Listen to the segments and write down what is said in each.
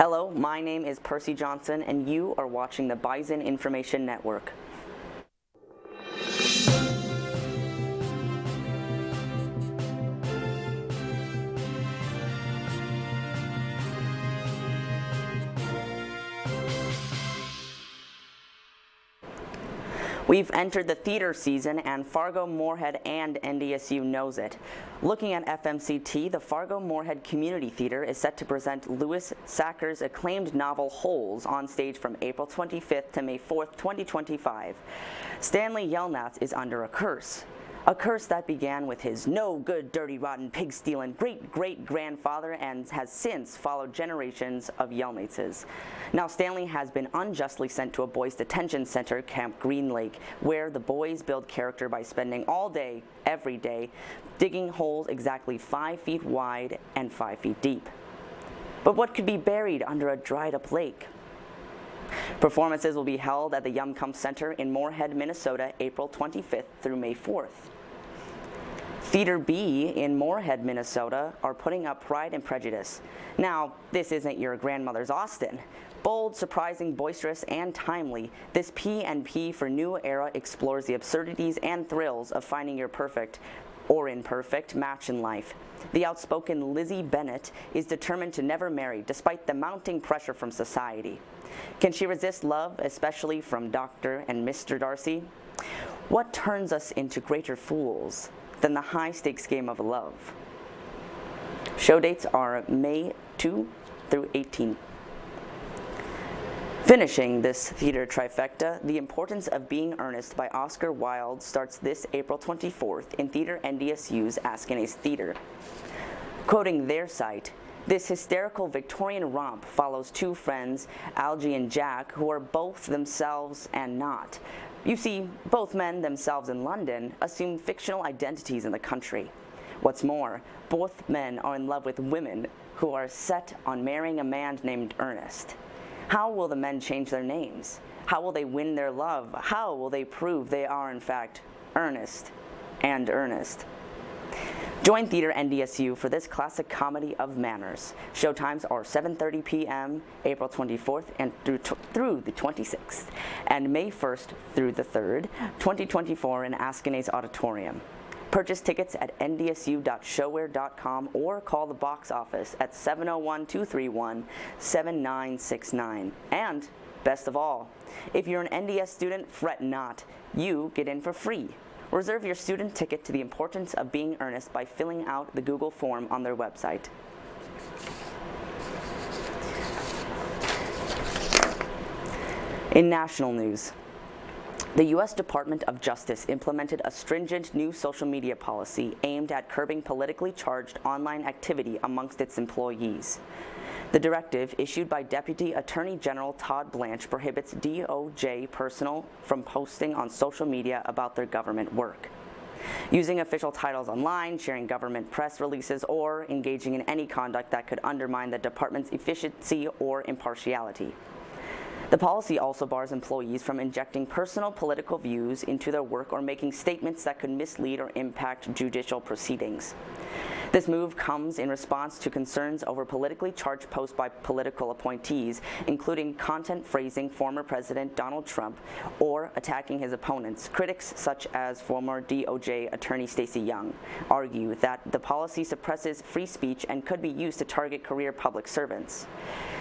Hello, my name is Percy Johnson, and you are watching the Bison Information Network. We've entered the theater season, and Fargo-Moorhead and NDSU knows it. Looking at FMCT, the Fargo-Moorhead Community Theater is set to present Louis Sachar's acclaimed novel Holes on stage from April 25th to May 4th, 2025. Stanley Yelnats is under a curse that began with his no good, dirty, rotten, pig-stealing great-great-grandfather and has since followed generations of Yelnatses. Now, Stanley has been unjustly sent to a boys' detention center, Camp Green Lake, where the boys build character by spending all day, every day, digging holes exactly 5 feet wide and 5 feet deep. But what could be buried under a dried-up lake? Performances will be held at the Yumcomb Center in Moorhead, Minnesota, April 25th through May 4th. Theater B in Moorhead, Minnesota are putting up Pride and Prejudice. Now, this isn't your grandmother's Austen. Bold, surprising, boisterous, and timely, this P&P for New Era explores the absurdities and thrills of finding your perfect or imperfect match in life. The outspoken Lizzie Bennet is determined to never marry despite the mounting pressure from society. Can she resist love, especially from Dr. and Mr. Darcy? What turns us into greater fools than the high-stakes game of love? Show dates are May 2 through 18. Finishing this theater trifecta, The Importance of Being Earnest by Oscar Wilde starts this April 24th in Theater NDSU's Askinase Theater. Quoting their site, this hysterical Victorian romp follows two friends, Algie and Jack, who are both themselves and not. You see, both men, themselves in London, assume fictional identities in the country. What's more, both men are in love with women who are set on marrying a man named Ernest. How will the men change their names? How will they win their love? How will they prove they are in fact Ernest and Ernest? Join Theater NDSU for this classic comedy of manners. Showtimes are 7:30 p.m. April 24th and through the 26th, and May 1st through the 3rd, 2024 in Askinase Auditorium. Purchase tickets at ndsu.showware.com or call the box office at 701-231-7969. And, best of all, if you're an NDS student, fret not. You get in for free. Reserve your student ticket to The Importance of Being Earnest by filling out the Google form on their website. In national news, the U.S. Department of Justice implemented a stringent new social media policy aimed at curbing politically charged online activity amongst its employees. The directive, issued by Deputy Attorney General Todd Blanche, prohibits DOJ personnel from posting on social media about their government work, using official titles online, sharing government press releases, or engaging in any conduct that could undermine the department's efficiency or impartiality. The policy also bars employees from injecting personal political views into their work or making statements that could mislead or impact judicial proceedings. This move comes in response to concerns over politically charged posts by political appointees, including content praising former President Donald Trump or attacking his opponents. Critics, such as former DOJ Attorney Stacey Young, argue that the policy suppresses free speech and could be used to target career public servants.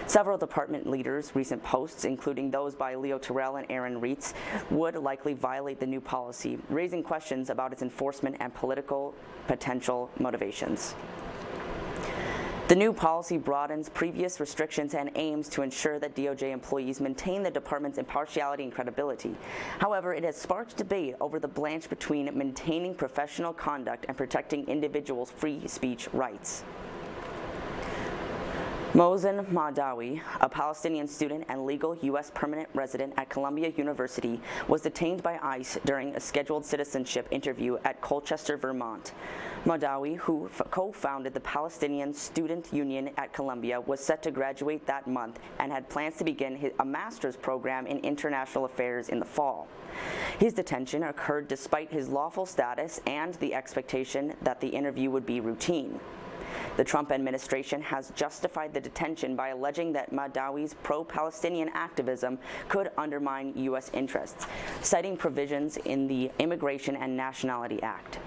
Several department leaders' recent posts, including those by Leo Terrell and Aaron Reitz, would likely violate the new policy, raising questions about its enforcement and political potential motivations. The new policy broadens previous restrictions and aims to ensure that DOJ employees maintain the department's impartiality and credibility. However, it has sparked debate over the balance between maintaining professional conduct and protecting individuals' free speech rights. Mohsen Mahdawi, a Palestinian student and legal U.S. permanent resident at Columbia University, was detained by ICE during a scheduled citizenship interview at Colchester, Vermont. Mahdawi, who co-founded the Palestinian Student Union at Columbia, was set to graduate that month and had plans to begin a master's program in international affairs in the fall. His detention occurred despite his lawful status and the expectation that the interview would be routine. The Trump administration has justified the detention by alleging that Mahdawi's pro-Palestinian activism could undermine U.S. interests, citing provisions in the Immigration and Nationality Act.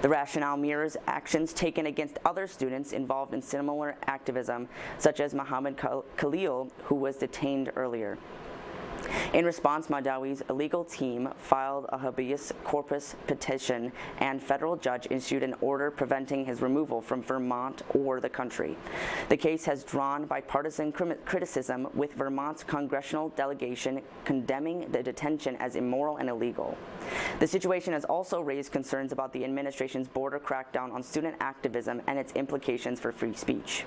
The rationale mirrors actions taken against other students involved in similar activism, such as Mohammed Khalil, who was detained earlier. In response, Mahdawi's legal team filed a habeas corpus petition, and federal judge issued an order preventing his removal from Vermont or the country. The case has drawn bipartisan criticism, with Vermont's congressional delegation condemning the detention as immoral and illegal. The situation has also raised concerns about the administration's border crackdown on student activism and its implications for free speech.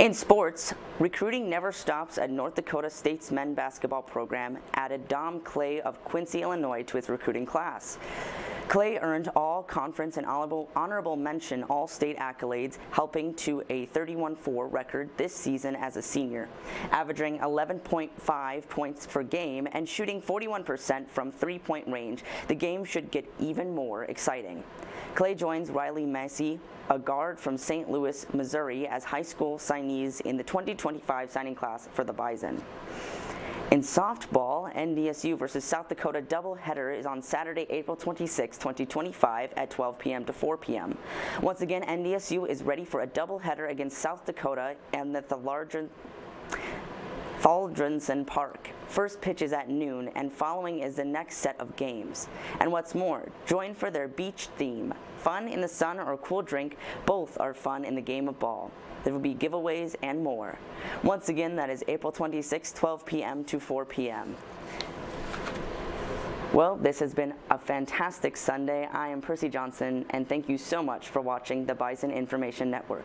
In sports, recruiting never stops at North Dakota State's men's basketball program added Dom Clay of Quincy, Illinois to its recruiting class. Clay earned all-conference and honorable mention all-state accolades, helping to a 31-4 record this season as a senior, averaging 11.5 points per game and shooting 41% from three-point range. The game should get even more exciting. Clay joins Riley Massey, a guard from St. Louis, Missouri, as high school signees in the 2025 signing class for the Bison. In softball, NDSU versus South Dakota doubleheader is on Saturday, April 26, 2025 at 12 p.m. to 4 p.m. Once again, NDSU is ready for a doubleheader against South Dakota and at the larger Faldrensen Park. First pitch is at noon, and following is the next set of games. And what's more, join for their beach theme. Fun in the sun or a cool drink, both are fun in the game of ball. There will be giveaways and more. Once again, that is April 26, 12 p.m. to 4 p.m. Well, this has been a fantastic Sunday. I am Percy Johnson, and thank you so much for watching the Bison Information Network.